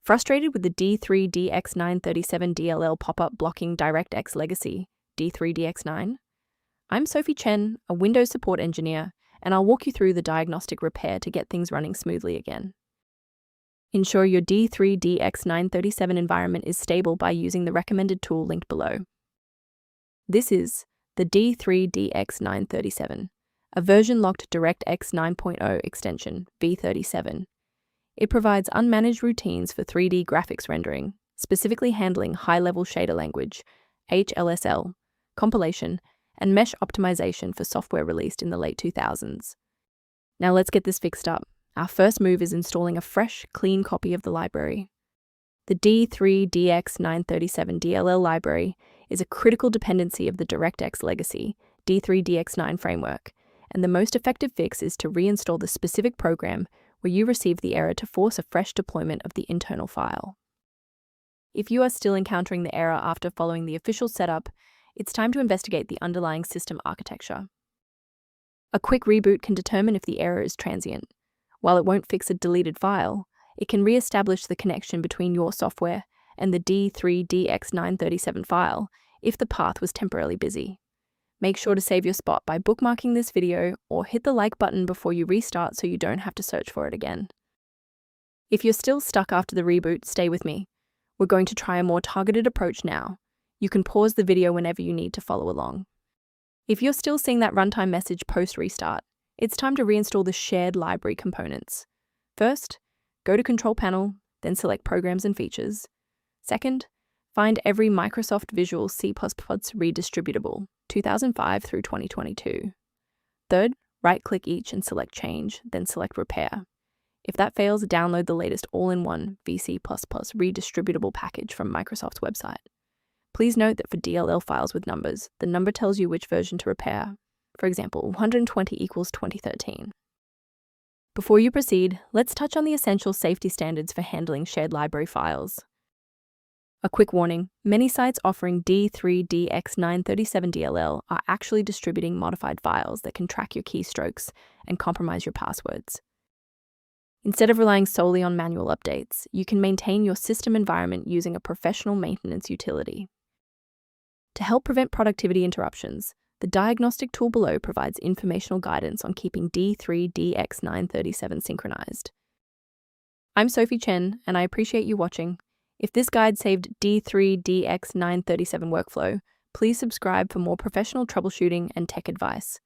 Frustrated with the d3dx9-37.dll pop-up blocking DirectX Legacy, d3dx9? I'm Sophie Chen, a Windows support engineer, and I'll walk you through the diagnostic repair to get things running smoothly again. Ensure your d3dx937 environment is stable by using the recommended tool linked below. This is the d3dx937, a version-locked DirectX 9.0 extension, v37. It provides unmanaged routines for 3D graphics rendering, specifically handling high-level shader language, HLSL, compilation, and mesh optimization for software released in the late 2000s. Now let's get this fixed up. Our first move is installing a fresh, clean copy of the library. The d3dx9-37.dll library is a critical dependency of the DirectX Legacy, d3dx9 framework, and the most effective fix is to reinstall the specific program where you received the error to force a fresh deployment of the internal file. If you are still encountering the error after following the official setup, it's time to investigate the underlying system architecture. A quick reboot can determine if the error is transient. While it won't fix a deleted file, it can re-establish the connection between your software and the d3dx937 file if the path was temporarily busy. Make sure to save your spot by bookmarking this video or hit the like button before you restart so you don't have to search for it again. If you're still stuck after the reboot, stay with me. We're going to try a more targeted approach now. You can pause the video whenever you need to follow along. If you're still seeing that runtime message post-restart, it's time to reinstall the shared library components. First, go to Control Panel, then select Programs and Features. Second, find every Microsoft Visual C++ redistributable, 2005 through 2022. Third, right-click each and select Change, then select Repair. If that fails, download the latest all-in-one VC++ redistributable package from Microsoft's website. Please note that for DLL files with numbers, the number tells you which version to repair. For example, 120 equals 2013. Before you proceed, let's touch on the essential safety standards for handling shared library files. A quick warning, many sites offering d3dx937.dll are actually distributing modified files that can track your keystrokes and compromise your passwords. Instead of relying solely on manual updates, you can maintain your system environment using a professional maintenance utility. To help prevent productivity interruptions, the diagnostic tool below provides informational guidance on keeping d3dx937 synchronized. I'm Sophie Chen, and I appreciate you watching. If this guide saved d3dx937 workflow, please subscribe for more professional troubleshooting and tech advice.